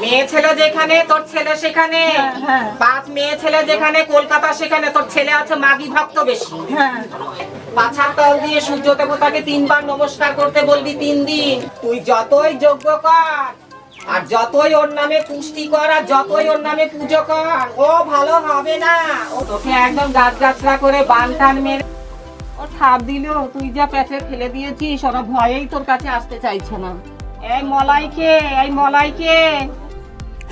মেয়ে ছেলে যেখানে তোর ছেলে সেখানে, পাঁচ মেয়ে ছেলে যেখানে কলকাতা সেখানে তোর ছেলে আছে মাগি ভক্ত বেশি। পাছার তল দিয়ে সূর্য দেবতাকে 3 বার নমস্কার করতে বলবি 3 দিন। তুই যতই যজ্ঞ কর আর যতই ওর নামে পুষ্টি কর আর যতই ওর নামে পুজো কর, ও ভালো হবে না। ও তোকে একদম গাছগাছরা করে বান টান মেরে ও ছাপ দিল, তুই যা পেটে ফেলে দিয়েছিস ওরা ভয়েই তোর কাছে আসতে চাইছে না। এই মলাইকে, এই মলাইকে।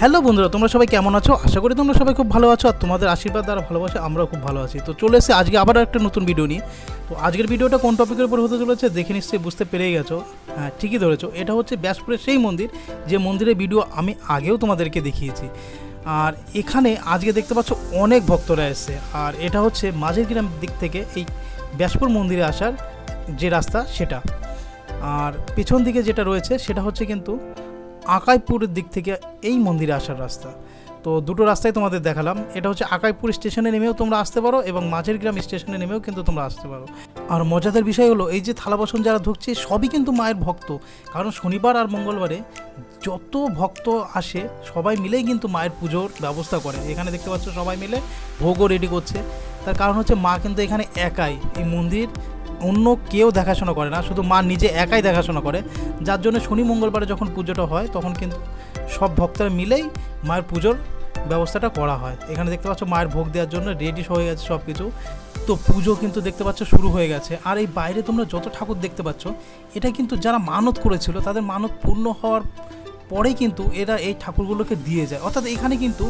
হ্যালো বন্ধুরা, তোমরা সবাই কেমন আছো? আশা করি তোমরা সবাই খুব ভালো আছো আর তোমাদের আশীর্বাদ আর ভালোবাসা আমরাও খুব ভালো আছি। তো চলে এসে আজকে আবার একটা নতুন ভিডিও নিয়ে। তো আজকের ভিডিওটা কোন টপিকের উপর হতে চলেছে দেখে নিশ্চয়ই বুঝতে পেরেই গেছো। হ্যাঁ, ঠিকই ধরেছো, এটা হচ্ছে ব্যাসপুরের সেই মন্দির যে মন্দিরের ভিডিও আমি আগেও তোমাদেরকে দেখিয়েছি। আর এখানে আজকে দেখতে পাচ্ছ অনেক ভক্তরা এসেছে। আর এটা হচ্ছে মাঝের গ্রাম দিক থেকে এই ব্যাসপুর মন্দিরে আসার যে রাস্তা সেটা। আর পেছন দিকে যেটা রয়েছে সেটা হচ্ছে কিন্তু আকাইপুরের দিক থেকে এই মন্দিরে আসার রাস্তা। তো দুটো রাস্তায় তোমাদের দেখালাম। এটা হচ্ছে আকাইপুর স্টেশনে নেমেও তোমরা আসতে পারো এবং মাঝের গ্রাম স্টেশনে নেমেও কিন্তু তোমরা আসতে পারো। আর মজাদার বিষয় হলো এই যে থালা বাসন যারা ধুচ্ছে সবই কিন্তু মায়ের ভক্ত। কারণ শনিবার আর মঙ্গলবারে যত ভক্ত আসে সবাই মিলেই কিন্তু মায়ের পুজোর ব্যবস্থা করে। এখানে দেখতে পাচ্ছ সবাই মিলে ভোগও রেডি করছে। তার কারণ হচ্ছে মা কিন্তু এখানে একাই, এই মন্দির অন্য কেউ দেখাশোনা করে না, শুধু মা নিজে একাই দেখাশোনা করে। যার জন্য শনি মঙ্গলবারে যখন পুজোটা হয় তখন কিন্তু সব ভক্তরা মিলেই মায়ের পুজোর ব্যবস্থাটা করা হয়। এখানে দেখতে পাচ্ছ মায়ের ভোগ দেওয়ার জন্য রেডি হয়ে গেছে সব কিছু। তো পুজো কিন্তু দেখতে পাচ্ছ শুরু হয়ে গেছে। আর এই বাইরে তোমরা যত ঠাকুর দেখতে পাচ্ছ এটা কিন্তু যারা মানত করেছিল তাদের মানত পূর্ণ হওয়ার পরেই কিন্তু এরা এই ঠাকুরগুলোকে দিয়ে যায়। অর্থাৎ এখানে কিন্তু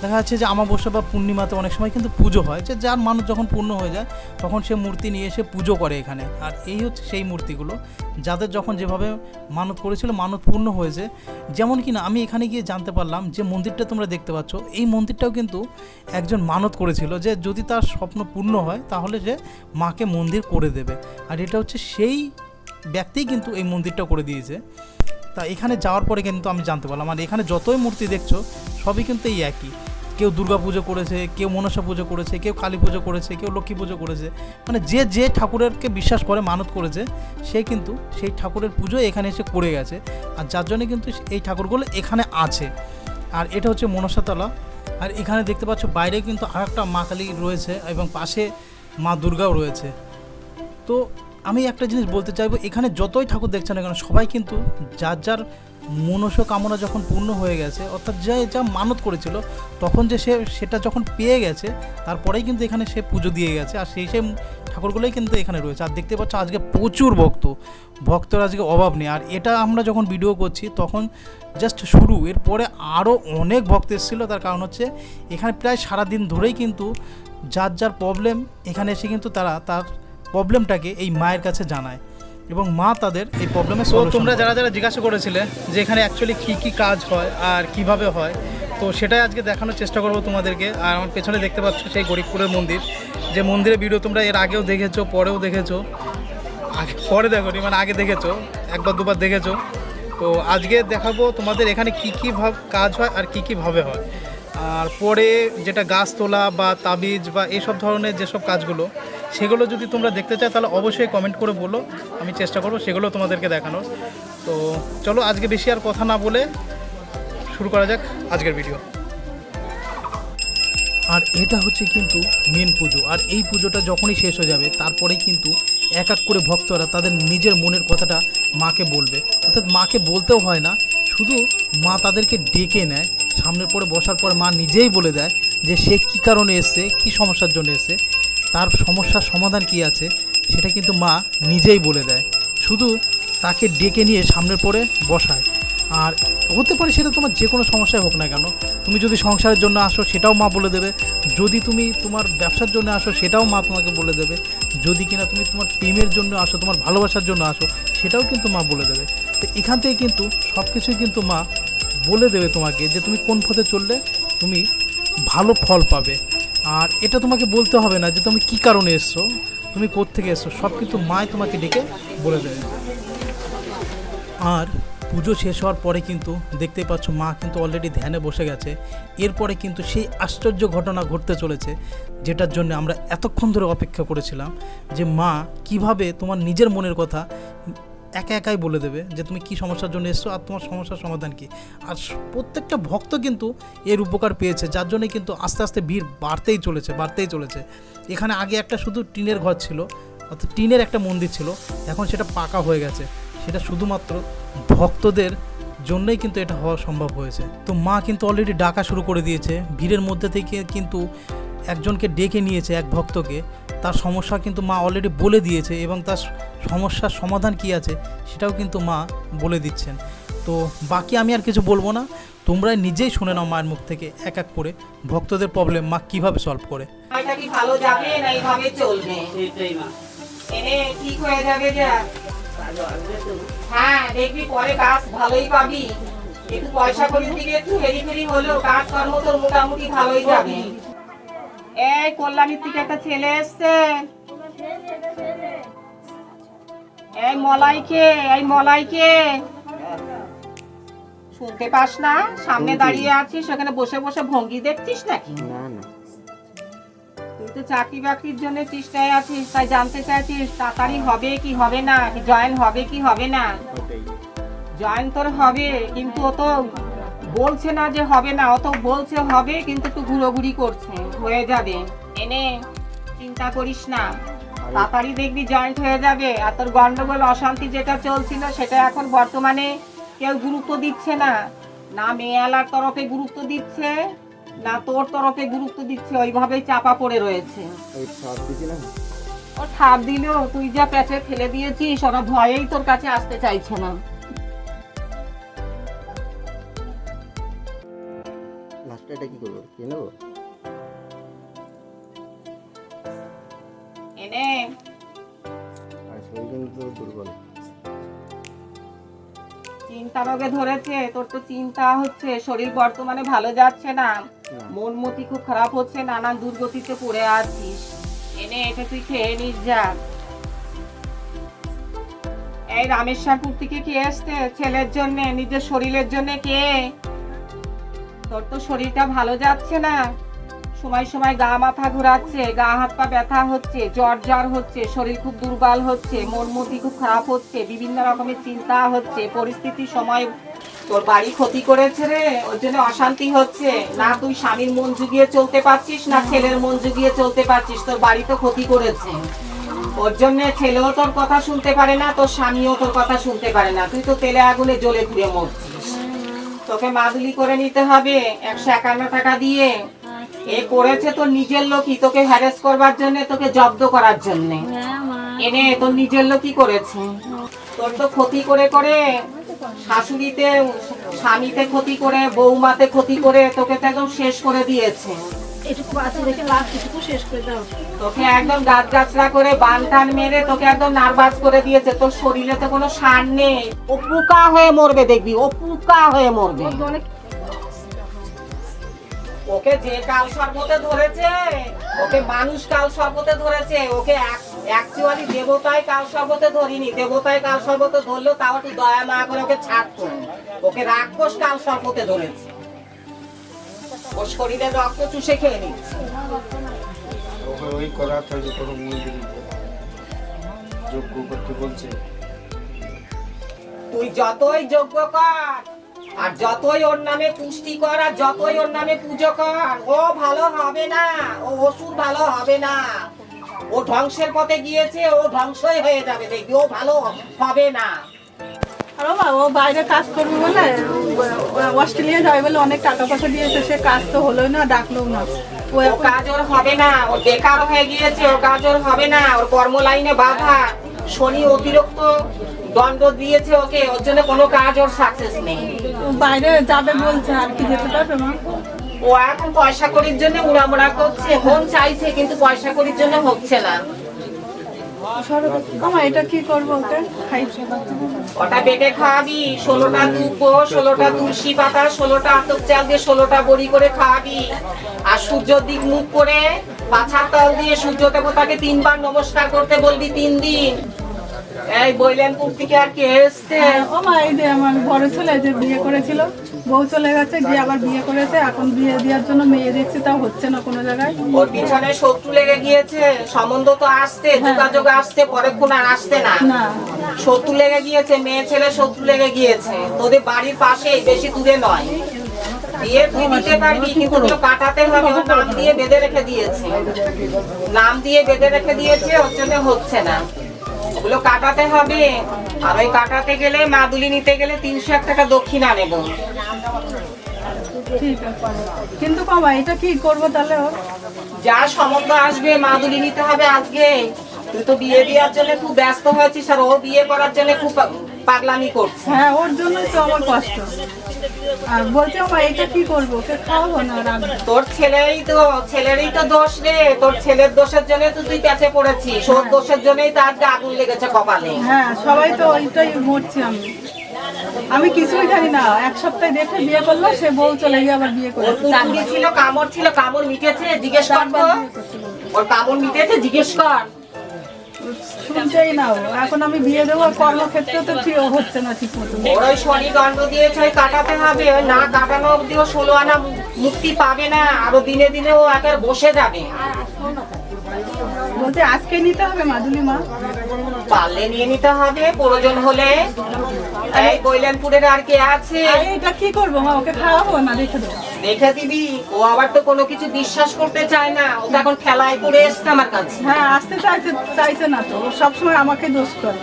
দেখা যাচ্ছে যে অমাবস্যা বা পূর্ণিমাতে অনেক সময় কিন্তু পুজো হয়, যে যার মানত যখন পূর্ণ হয়ে যায় তখন সে মূর্তি নিয়ে এসে পুজো করে এখানে। আর এই হচ্ছে সেই মূর্তিগুলো যাদের যখন যেভাবে মানত করেছিল মানত পূর্ণ হয়েছে। যেমন কি না আমি এখানে গিয়ে জানতে পারলাম যে মন্দিরটা তোমরা দেখতে পাচ্ছ এই মন্দিরটাও কিন্তু একজন মানত করেছিল যে যদি তার স্বপ্ন পূর্ণ হয় তাহলে যে মাকে মন্দির করে দেবে। আর এটা হচ্ছে সেই ব্যক্তিই কিন্তু এই মন্দিরটা করে দিয়েছে। তা এখানে যাওয়ার পরে কিন্তু আমি জানতে পারলাম আর এখানে যতই মূর্তি দেখছো সবই কিন্তু এই একই। কেউ দুর্গা পুজো করেছে, কেউ মনসা পুজো করেছে, কেউ কালী পুজো করেছে, কেউ লক্ষ্মী পুজো করেছে। মানে যে যে ঠাকুরেরকে বিশ্বাস করে মানত করেছে সে কিন্তু সেই ঠাকুরের পুজো এখানে এসে করে গেছে। আর যার জন্য কিন্তু এই ঠাকুরগুলো এখানে আছে। আর এটা হচ্ছে মনসাতলা। আর এখানে দেখতে পাচ্ছ বাইরে কিন্তু আর একটা মা কালী রয়েছে এবং পাশে মা দুর্গাও রয়েছে। তো আমি একটা জিনিস বলতে চাইবো, এখানে যতই ঠাকুর দেখছেন না কেন সবাই কিন্তু যার যার মনস্কামনা যখন পূর্ণ হয়ে গেছে, অর্থাৎ যে যা মানত করেছিল তখন যে সেটা যখন পেয়ে গেছে তারপরেই কিন্তু এখানে সে পুজো দিয়ে গেছে। আর সেই ঠাকুরগুলোই কিন্তু এখানে রয়েছে। আর দেখতে পাচ্ছ আজকে প্রচুর ভক্তর আজকে অভাব নেই। আর এটা আমরা যখন ভিডিও করছি তখন জাস্ট শুরু, এরপরে আরও অনেক ভক্ত এসেছিলো। তার কারণ হচ্ছে এখানে প্রায় সারাদিন ধরেই কিন্তু যার যার প্রবলেম এখানে এসে কিন্তু তারা তার প্রবলেমটাকে এই মায়ের কাছে জানায় এবং মা তাদের এই প্রবলেমে সলভ। তোমরা যারা যারা জিজ্ঞাসা করেছিলে যে এখানে অ্যাকচুয়ালি কী কী কাজ হয় আর কিভাবে হয়, তো সেটাই আজকে দেখানোর চেষ্টা করব তোমাদেরকে। আর আমার পেছনে দেখতে পাচ্ছ সেই গরিবপুরের মন্দির, যে মন্দিরের ভিডিও তোমরা এর আগেও দেখেছো, পরেও দেখেছো। পরে দেখোনি, মানে আগে দেখেছো, একবার দুবার দেখেছো। তো আজকে দেখাবো তোমাদের এখানে কী কী কাজ হয় আর কী কীভাবে হয়। আর পরে যেটা গাছ তোলা বা তাবিজ বা এইসব ধরনের যেসব কাজগুলো সেগুলো যদি তোমরা দেখতে চাও তাহলে অবশ্যই কমেন্ট করে বলো, আমি চেষ্টা করবো সেগুলো তোমাদেরকে দেখানোর। তো চলো আজকে বেশি আর কথা না বলে শুরু করা যাক আজকের ভিডিও। আর এটা হচ্ছে কিন্তু মেন পুজো। আর এই পুজোটা যখনই শেষ হয়ে যাবে তারপরেই কিন্তু এক এক করে ভক্তরা তাদের নিজের মনের কথাটা মাকে বলবে। অর্থাৎ মাকে বলতেও হয় না, শুধু মা তাদেরকে ডেকে নেয়। সামনের পরে বসার পরে মা নিজেই বলে দেয় যে সে কী কারণে এসছে, কী সমস্যার জন্য এসছে, তার সমস্যার সমাধান কী আছে সেটা কিন্তু মা নিজেই বলে দেয়। শুধু তাকে ডেকে নিয়ে সামনের পরে বসায়। আর হতে পারে সেটা তোমার যে কোনো সমস্যায় হোক না কেন, তুমি যদি সংসারের জন্য আসো সেটাও মা বলে দেবে, যদি তুমি তোমার ব্যবসার জন্য আসো সেটাও মা তোমাকে বলে দেবে, যদি কিনা তুমি তোমার প্রেমের জন্য আসো, তোমার ভালোবাসার জন্য আসো সেটাও কিন্তু মা বলে দেবে। তো এখান থেকে কিন্তু সব কিছুই কিন্তু মা বলে দেবে তোমাকে যে তুমি কোন পথে চললে তুমি ভালো ফল পাবে। আর এটা তোমাকে বলতে হবে না যে তুমি কী কারণে এসছো, তুমি কোত্থেকে এসছো, সব কিন্তু মাই তোমাকে ডেকে বলে দেবে। আর পুজো শেষ হওয়ার পরে কিন্তু দেখতেই পাচ্ছ মা কিন্তু অলরেডি ধ্যানে বসে গেছে। এরপরে কিন্তু সেই আশ্চর্য ঘটনা ঘটতে চলেছে যেটার জন্য আমরা এতক্ষণ ধরে অপেক্ষা করেছিলাম, যে মা কিভাবে তোমার নিজের মনের কথা একা একাই বলে দেবে যে তুমি কি সমস্যার জন্য এসছো আর তোমার সমস্যার সমাধান কি। আর প্রত্যেকটা ভক্ত কিন্তু এর উপকার পেয়েছে, যার জন্যই কিন্তু আস্তে আস্তে ভিড় বাড়তেই চলেছে। এখানে আগে একটা শুধু টিনের ঘর ছিল, অর্থাৎ টিনের একটা মন্দির ছিল, এখন সেটা পাকা হয়ে গেছে। সেটা শুধুমাত্র ভক্তদের জন্যই কিন্তু এটা হওয়া সম্ভব হয়েছে। তো মা কিন্তু অলরেডি ডাকা শুরু করে দিয়েছে, ভিড়ের মধ্যে থেকে কিন্তু একজনকে ডেকে নিয়েছে, এক ভক্তকে। তার সমস্যা কিন্তু মা অলরেডি বলে দিয়েছে এবং তার সমস্যার সমাধান কি আছে সেটাও কিন্তু মা বলে দিচ্ছেন। তো বাকি আমি আর কিছু বলবো না, তোমরা নিজেই শুনে নাও মায়ের মুখ থেকে এক এক করে ভক্তদের প্রবলেম মা কিভাবে সলভ করে। এটা কি ভালো যাবে না এইভাবে চলবে? এনে ঠিক হয়ে যাবে যা। হ্যাঁ দেখবি পরে কাজ ভালোই পাবি, একটু পয়সা করির দিকে একটু হেরি হলেও কাজ কর্ম তোর মোটামুটি ভালোই যাবে। এই কল্যাণীর থেকে একটা ছেলে এসছে, এই মলাইকে শুনতে পাস না? সামনে দাঁড়িয়ে আছিস, ওখানে বসে বসে ভঙ্গি দেখছিস নাকি? তুই তো চাকরি বাকরির জন্য চেষ্টায় আছিস, তাই জানতে চাইছিস তাড়াতাড়ি হবে কি হবে না, জয়েন হবে কি হবে না। জয়েন তোর হবে, কিন্তু ও তো বলছে না যে হবে না, ও তো বলছে হবে, কিন্তু একটু ঘুরোঘুরি করছে, হয়ে যাবে। এনে চিন্তা করিস না, তাড়াতাড়ি দেখবি জয়েন্ট হয়ে যাবে। আর তোর গন্ডগোল অশান্তি যেটা চলছিল সেটা এখন বর্তমানে কেউ গুরুত্ব দিচ্ছে না, না মেয়েলার তরফে গুরুত্ব দিচ্ছে না তোর তরফে গুরুত্ব দিচ্ছে, ওইভাবেই চাপা পড়ে রয়েছে। ও ঠাপ দিলেও তুই যা প্যাচে ফেলে দিয়েছিস, ওরা ভয়েই তোর কাছে আসতে চাইছে না। এটা কি করব, কি নেব? এনে আর শরীর কিন্তু দুর্বল, চিন্তা রোগে ধরেছে। তোর তো চিন্তা হচ্ছে, শরীর বর্তমানে ভালো যাচ্ছে না, মন মতি খুব খারাপ হচ্ছে, নানান দুর্গতিতে পড়ে আছিস। এনে এটা তুই খেয়ে নিস যা। এই রামেশ্বরপুর থেকে কে আসছে ছেলের জন্য, নিজের শরীরের জন্য কে? তোর তো শরীরটা ভালো যাচ্ছে না, সময় সময় গা মাথা ঘোরাচ্ছে, গা হাত পা ব্যথা হচ্ছে, জ্বর হচ্ছে, শরীর খুব দুর্বল হচ্ছে, মন মতি খুব খারাপ হচ্ছে, বিভিন্ন রকমের চিন্তা হচ্ছে, পরিস্থিতির সময় তোর বাড়ি ক্ষতি করেছে রে, ওর জন্য অশান্তি হচ্ছে। না তুই স্বামীর মন জুগিয়ে চলতে পারছিস, না ছেলের মন জুগিয়ে চলতে পারছিস, তোর বাড়ি তো ক্ষতি করেছে। ওর জন্য ছেলেও তোর কথা শুনতে পারে না, তোর স্বামীও তোর কথা শুনতে পারে না, তুই তো তেলে আগুনে জ্বলে পুড়ে মরছিস। তোকে মাদুলি করে নিতে হবে 151 টাকা দিয়ে। এ করেছে তোর নিজের লোকই, তোকে হ্যারাস করবার জন্য, তোকে জব্দ করার জন্য। এনে তোর নিজের লোকই করেছে। তোর তো ক্ষতি করে করে শাশুড়িতে, স্বামীতে ক্ষতি করে, বৌমাতে ক্ষতি করে, তোকে তো একদম শেষ করে দিয়েছে। তোকে একদম গাছরা করে বান টান মেরে তোকে একদম নার্ভাস করে দিয়েছে। তোর শরীরে তো কোনো সার নেই, ও পোকা হয়ে মরবে, দেখবি ও পোকা হয়ে মরবে। ওকে যে কাল সর্বতে ধরেছে, ওকে মানুষ কাল সর্বতে ধরেছে, ওকে অ্যাকচুয়ালি দেবতায় কাল সর্বতে ধরিনি। দেবতায় কাল সর্বতে ধরলো তাও একটু দয়া মায়া করে ওকে ছাড়তো, ওকে রাক্ষস কাল সর্বতে ধরেছে। ওর শরীরে রক্ত চুষে খেয়ে নিচ্ছে। ওই করা থাকে কোনো মন্দির যোগ্য করতে বলছে। তুই যতই যোগ্য কর আর যতই ওর নামে পুষ্টি কর আর যতই ওর নামে পুজো কর, ও ভালো হবে না, ও ওষুধ ভালো হবে না। ও ধ্বংসের পথে গিয়েছে, ও ধ্বংসই হয়ে যাবে, দেখবি ও ভালো হবে না। আর বাবা ও বাইরে কাজ করবে বলে, অস্ট্রেলিয়া যাবে বলে অনেক টাকা পয়সা দিয়েছে, সে কাজ তো হলোই না, ডাকলোও না। ও কাজ ওর হবে না, ও বেকার হয়ে গিয়েছে, ও কাজ ওর হবে না, ওর কর্ম লাইনে বাধা। শনি অতিরিক্ত দণ্ড দিয়েছে ওকে, ওর জন্য কোনো কাজ ওর সাকসেস নেই। বাইরে যাবে বলছে, আর কি যেতে পারবে মা? ও এখন পয়সা করির জন্য উড়ামুড়া করছে, মন চাইছে কিন্তু পয়সা করির জন্য হচ্ছে না। মামা এটা কি করবো ওকে? ওটা বেটে খাওয়াবি, 16টা দুব্বো, 16টা তুলসী পাতা, 16টা আতপ চাল দিয়ে 16টা বড়ি করে খাওয়াবি। আর সূর্যর দিক মুখ করে পাছার তল দিয়ে সূর্য দেবতাকে 3 বার নমস্কার করতে বলবি 3 দিন। এই বৈলেনপুর থেকে আর কে এসছে? ও মা, এই যে আমার বড় ছেলে যে বিয়ে করেছিল, বউ চলে গেছে, গিয়ে আবার বিয়ে করেছে। এখন বিয়ে দেওয়ার জন্য মেয়ে দেখছি, তাও হচ্ছে না কোনো জায়গায়। ওর পিছনে শত্রু লেগে গিয়েছে। সম্বন্ধ তো আসছে, যোগাযোগ আসছে, পরেক্ষণ আর আসছে না। না, শত্রু লেগে গিয়েছে, মেয়ে ছেলে শত্রু লেগে গিয়েছে। তোদের বাড়ির পাশেই, বেশি দূরে নয়। বিয়ে তুই দিতে পারবি, কিন্তু ওগুলো কাটাতে হবে। ওর নাম দিয়ে বেঁধে রেখে দিয়েছে, নাম দিয়ে বেঁধে রেখে দিয়েছে, ওর জন্য হচ্ছে না। ওগুলো কাটাতে হবে। আর ওই কাটাতে গেলে, মাদুলি নিতে গেলে 301 টাকা দক্ষিণা নেব। ঠিক আছে। কিন্তু বাবা, এটা কি করবো তাহলে? ওর যা সম্বন্ধ আসবে, মাদুলি নিতে হবে আজকে। তুই তো বিয়ে দেওয়ার জন্য খুব ব্যস্ত হয়েছিস, আর ও বিয়ে করার জন্য খুব পাগলামি করছে। হ্যাঁ, ওর জন্যই তো আমার কষ্ট। আর বলছে মা, এটা কি করবো? ওকে খাওয়াবো না রাখবো? তোর ছেলেরই তো দোষ রে। তোর ছেলের দোষের জন্য তো তুই পেঁচে পড়েছিস। ওর দোষের জন্যই তো আজকে আগুন লেগেছে কপালে। হ্যাঁ, সবাই তো ওইটাই মরছি। আমি কিছুই জানি না। এক সপ্তাহ দেখে বিয়ে করলো, সে বউ চলে গিয়ে আবার বিয়ে ওর করলো। পুরুলি ছিল, কামড় ছিল, কামড় মিটেছে? জিজ্ঞেস কর তো। ওর কামড় মিটেছে? জিজ্ঞেস কর। শুনছেই না ও। এখন আমি বিয়ে দেবো, কর্মক্ষেত্রে তো ঠিক হচ্ছে না ঠিক মতো। ওর ওই শনি দণ্ড দিয়েছে, ওই কাটাতে হবে। ওই না কাটানো অব্দি ও 16 আনা মুক্তি পাবে না। আরো দিনে দিনে ও একের বসে যাবে। বলছে আজকে নিতে হবে মাদুলি মা। পারলে নিয়ে নিতে হবে, প্রয়োজন হলে। এই বৈলেনপুরের আর কে আছে? আরে এটা কি করবো মা? ওকে খাওয়াবো না রেখে দেবো? দেখে দিবি। ও আবার তো কোনো কিছু বিশ্বাস করতে চায় না। ও তো এখন খেলায় পড়ে এসছে আমার কাছে। হ্যাঁ, আসতে চাইছে না তো। ও সবসময় আমাকে দোষ করে।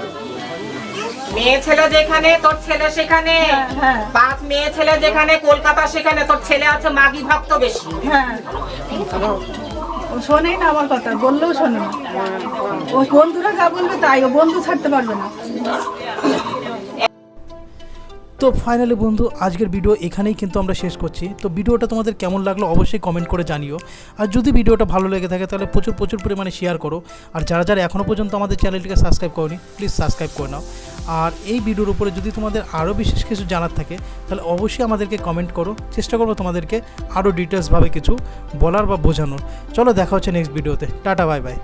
মেয়ে ছেলে যেখানে, তোর ছেলে সেখানে। হ্যাঁ। 5 মেয়ে ছেলে যেখানে, কলকাতা সেখানে। তোর ছেলে আছে মাগি ভক্ত বেশি। হ্যাঁ, ও শোনেই না আমার কথা, বললেও শোনে না। ও বন্ধুরা যা বলবে তাই, ও বন্ধু ছাড়তে পারবে না। তো ফাইনালি বন্ধু, আজকের ভিডিও এখানেই কিন্তু আমরা শেষ করছি। তো ভিডিওটা তোমাদের কেমন লাগলো অবশ্যই কমেন্ট করে জানিও। আর যদি ভিডিওটা ভালো লেগে থাকে তাহলে প্রচুর পরিমাণে শেয়ার করো। আর যারা যারা এখনও পর্যন্ত আমাদের চ্যানেলটিকে সাবস্ক্রাইব করোনি, প্লিজ সাবস্ক্রাইব করে নাও। আর এই ভিডিওর উপরে যদি তোমাদের আরও বিশেষ কিছু জানার থাকে তাহলে অবশ্যই আমাদেরকে কমেন্ট করো। চেষ্টা করবো তোমাদেরকে আরও ডিটেলসভাবে কিছু বলার বা বোঝানোর। চলো, দেখা হচ্ছে নেক্সট ভিডিওতে। Tata, bye bye.